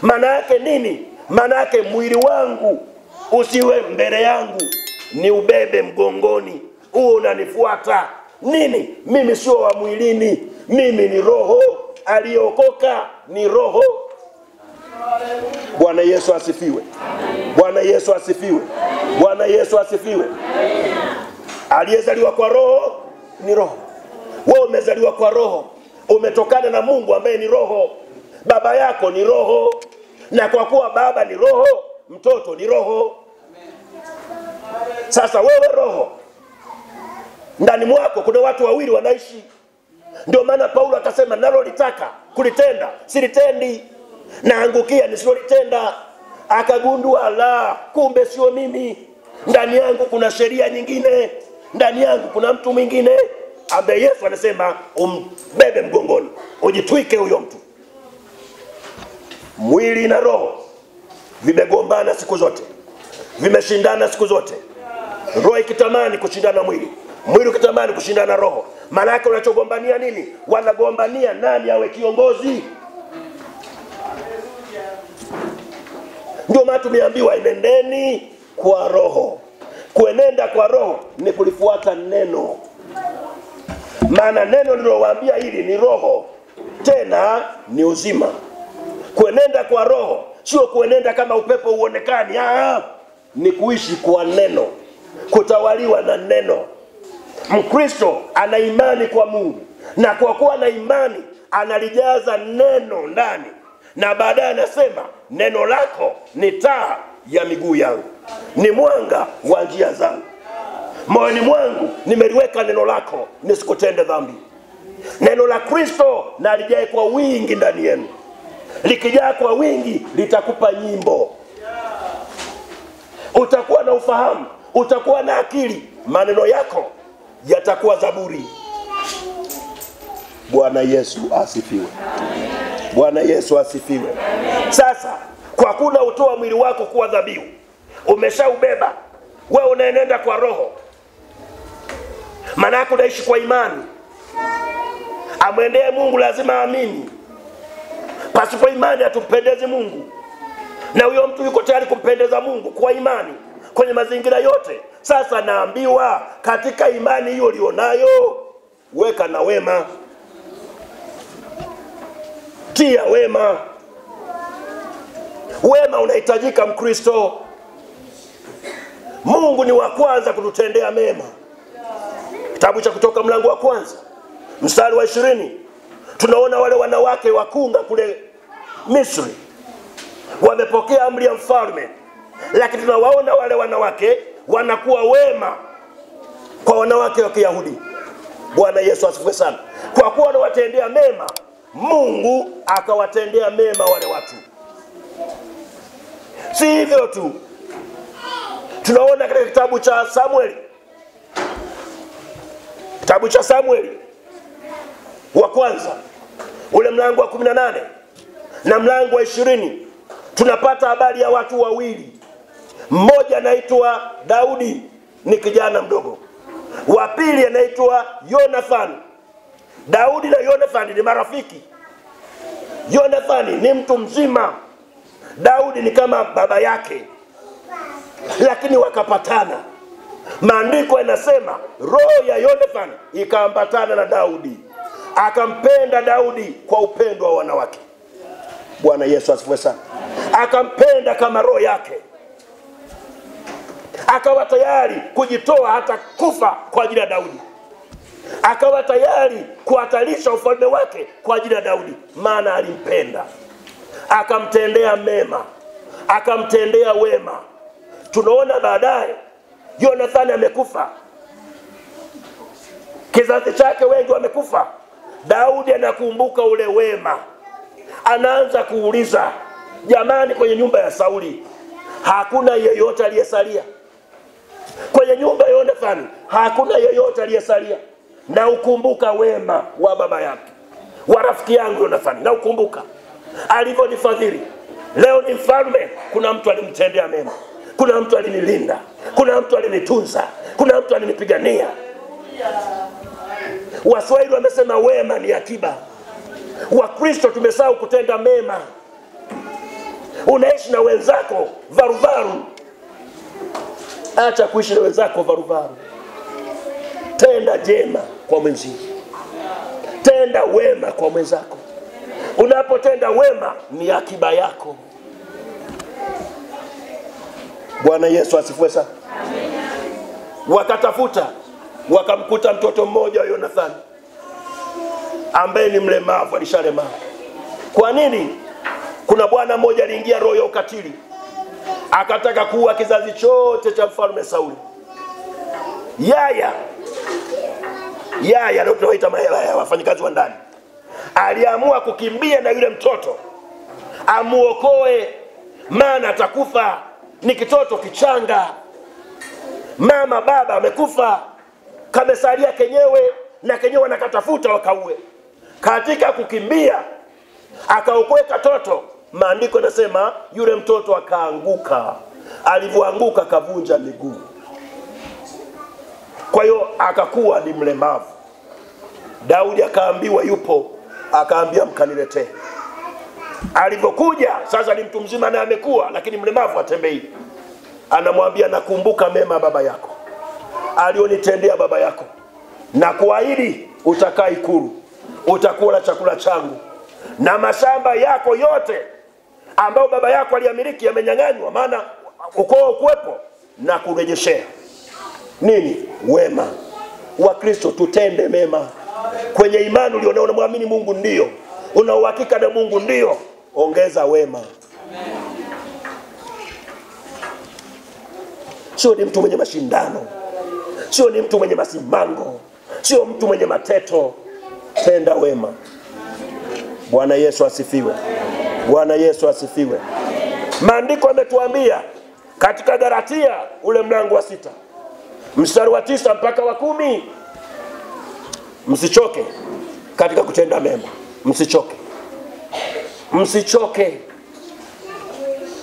Maana yake nini? Maana yake mwili wangu usiwe mbele yangu, ni ubebe mgongoni, uwe unanifuata. Nini? Mimi sio wa mwilini, mimi ni roho. Aliokoka ni roho. Bwana Yesu asifiwe. Bwana Yesu asifiwe. Bwana Yesu asifiwe. Aliyezaliwa kwa roho ni roho. Wewe umezaliwa kwa roho, umetokana na Mungu ambaye ni roho. Baba yako ni roho, na kwa kuwa baba ni roho, mtoto ni roho. Sasa wewe roho, ndani mwako kuna watu wawili wanaishi. Ndio maana Paulo akasema nalolitaka kulitenda silitendi, naangukia nisilolitenda. Akagundua la, kumbe sio mimi. Ndani yangu kuna sheria nyingine, ndani yangu kuna mtu mwingine ambaye Yesu anasema umbebe mgongoni, ujitwike huyo mtu. Mwili na roho vimegombana siku zote, vimeshindana siku zote. Roho ikitamani kushindana mwili, mwili ukitamani kushindana roho. Maana yake unachogombania nini? Wanagombania nani awe kiongozi. Ndio maana tumeambiwa enendeni kwa roho. Kuenenda kwa roho ni kulifuata neno. Maana neno lilowaambia hili ni roho, tena ni uzima. Kuenenda kwa roho sio kuenenda kama upepo uonekani. Ni kuishi kwa neno, kutawaliwa na neno. Mkristo ana imani kwa Mungu, na kwa kuwa na imani analijaza neno ndani, na baadaye anasema neno lako ni taa ya miguu yangu, ni mwanga wa njia zangu. Moyoni mwangu nimeliweka neno lako nisikutende dhambi. Neno la Kristo na lijae kwa wingi ndani yenu. Likijaa kwa wingi litakupa nyimbo. Utakuwa na ufahamu, utakuwa na akili, maneno yako yatakuwa zaburi. Bwana Yesu asifiwe. Bwana Yesu asifiwe. Sasa kwa kuna utoa mwili wako kuwa dhabihu, umeshaubeba, wewe unaenenda kwa roho. Maana yako unaishi kwa imani. Amwendee Mungu lazima aamini. Pasipo imani hatumpendezi Mungu. Na huyo mtu yuko tayari kumpendeza Mungu kwa imani kwenye mazingira yote. Sasa naambiwa katika imani hiyo ulionayo, weka na wema. Tia wema. Wema unahitajika Mkristo. Mungu ni wa kwanza kututendea mema. Kitabu cha Kutoka mlango wa kwanza mstari wa 20, tunaona wale wanawake wakunga kule Misri wamepokea amri ya mfalme, lakini tunawaona wale wanawake wanakuwa wema kwa wanawake wa Kiyahudi. Bwana Yesu asifiwe sana. Kwa kuwa wanawatendea mema, Mungu akawatendea mema wale watu. Si hivyo tu, tunaona katika kitabu cha Samueli, kitabu cha Samueli wa kwanza ule mlango wa 18 na mlango wa 20, tunapata habari ya watu wawili. Mmoja anaitwa Daudi, ni kijana mdogo. Wa pili anaitwa Yonathani. Daudi na Yonathani ni marafiki. Yonathani ni mtu mzima, Daudi ni kama baba yake, lakini wakapatana. Maandiko yanasema roho ya Yonathani ikaambatana na Daudi, akampenda Daudi kwa upendo wa wanawake. Bwana Yesu asifiwe sana. Akampenda kama roho yake, akawa tayari kujitoa hata kufa kwa ajili ya Daudi. Akawa tayari kuhatarisha ufalme wake kwa ajili ya Daudi, maana alimpenda. Akamtendea mema, akamtendea wema. Tunaona baadaye Yonathani amekufa, kizazi chake wengi wamekufa. Daudi anakumbuka ule wema, anaanza kuuliza, jamani, kwenye nyumba ya Sauli hakuna yeyote aliyesalia? Kwenye nyumba ya Yonathani hakuna yeyote aliyesalia? Na ukumbuka wema wa baba yake, wa rafiki yangu Yonathani, na ukumbuka alivyonifadhili. Leo ni mfalme, kuna mtu alimtendea mema, kuna mtu alinilinda, kuna mtu alinitunza, kuna mtu alinipigania. Waswahili wamesema wema ni akiba. Wakristo tumesahau kutenda mema. unaishi na wenzako varuvaru. Acha kuishi na wenzako varuvaru. Tenda jema kwa mwenzio. Tenda wema kwa mwenzako. Unapotenda wema ni akiba yako. Bwana Yesu asifiwe sana. Amen. Wakatafuta, wakamkuta mtoto mmoja Yonathani ambaye ni mlemavu, alishalemavu. Kwa nini? Kuna bwana mmoja aliingia roho ya ukatili, akataka kuua kizazi chote cha mfalme Sauli. Yaya ndio tunaita mahela wafanyikazi wa ndani. Aliamua kukimbia na yule mtoto amuokoe, maana atakufa. Ni kitoto kichanga, mama baba amekufa, kamesalia kenyewe, na kenyewe nakatafuta wakaue. Katika kukimbia akaokoe katoto. Maandiko yanasema yule mtoto akaanguka, alivyoanguka kavunja miguu. Kwa hiyo akakuwa ni mlemavu. Daudi akaambiwa yupo, akaambia mkaniletee. Alivyokuja sasa ni mtu mzima na amekuwa, lakini mlemavu atembei. Anamwambia nakumbuka mema baba yako, alionitendea baba yako, na kuahidi utakaa ikulu, utakula chakula changu, na mashamba yako yote ambao baba yako aliyamiliki yamenyang'anywa, maana ukoo kuwepo, na kurejeshea. Nini? Wema. Wa Kristo tutende mema. Kwenye imani ulionao unamwamini Mungu ndio, una uhakika na Mungu ndio, ongeza wema. Sio ni mtu mwenye mashindano, sio ni mtu mwenye masimango, sio mtu mwenye mateto. Tenda wema. Bwana Yesu asifiwe. Bwana Yesu asifiwe. Maandiko yametuambia katika Galatia ule mlango wa 6 mstari wa 9 mpaka wa 10, msichoke katika kutenda mema. Msichoke. Msichoke.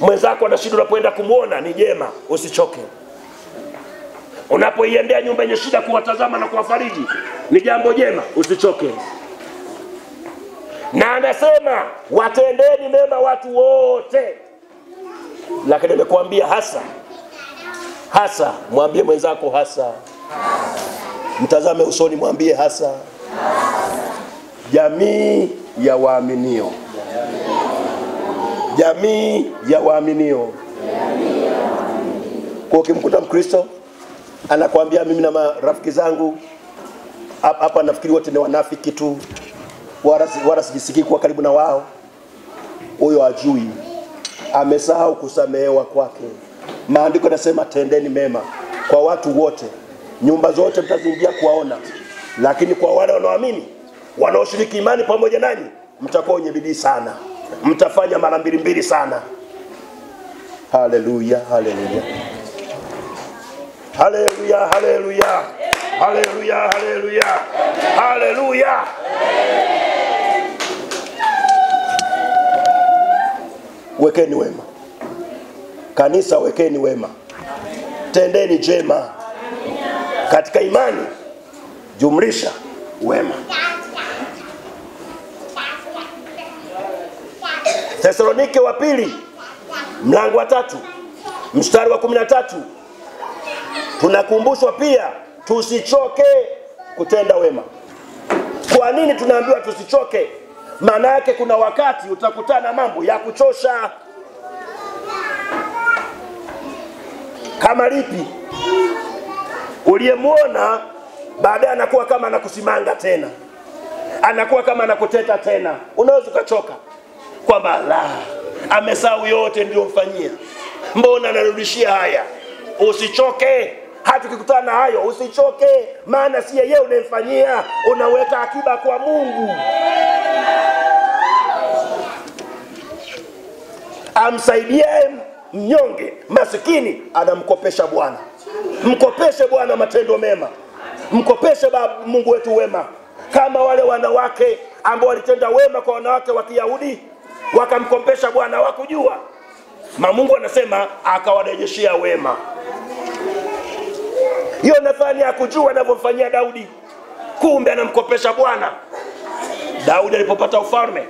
Mwenzako anashida, unapoenda kumuona ni jema, usichoke. Unapoiendea nyumba yenye shida, kuwatazama na kuwafariji ni jambo jema, usichoke. Na anasema watendeni mema watu wote. Lakini nimekuambia hasa mwambie mwenzako hasa. Mtazame usoni, mwambie hasa. Jamii ya waaminio. Jamii ya waaminio. Kwa ukimkuta Mkristo anakuambia mimi na marafiki zangu hapa nafikiri wote ni wanafiki tu, wala sijisikii kuwa karibu na wao, huyo ajui, amesahau kusamehewa kwake. Maandiko yanasema tendeni mema kwa watu wote. Nyumba zote mtaziingia kuwaona, lakini kwa wale wanaoamini, wanaoshiriki imani pamoja nanyi, mtakuwa wenye bidii sana, mtafanya mara mbili sana. Haleluya, haleluya. Haleluya, haleluya. Haleluya, haleluya. Haleluya. Wekeni wema. Kanisa, wekeni wema. Tendeni jema. Katika imani jumlisha wema. Thesalonike wa pili mlango wa 3 mstari wa 13, tunakumbushwa pia tusichoke kutenda wema. Kwa nini tunaambiwa tusichoke? Maana yake kuna wakati utakutana mambo ya kuchosha. Kama lipi? Uliyemuona baadaye anakuwa kama anakusimanga tena, anakuwa kama anakuteta tena. Unaweza ukachoka kwamba la, amesahau yote niliyomfanyia, mbona anarudishia haya? Usichoke. Hata ukikutana na hayo usichoke, maana si yeye unayemfanyia, unaweka akiba kwa Mungu. Amsaidie mnyonge, masikini, anamkopesha Bwana. Mkopeshe Bwana matendo mema. Mkopeshe Mungu wetu wema. Kama wale wanawake ambao walitenda wema kwa wanawake wa Kiyahudi, wakamkopesha Bwana, hawakujua. Mungu anasema akawarejeshia wema. Yonathani hakujua anavyomfanyia Daudi, kumbe anamkopesha Bwana. Daudi alipopata ufalme,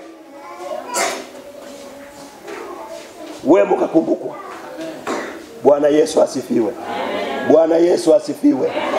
wewe mkakumbukwa. Bwana Yesu asifiwe. Bwana Yesu asifiwe.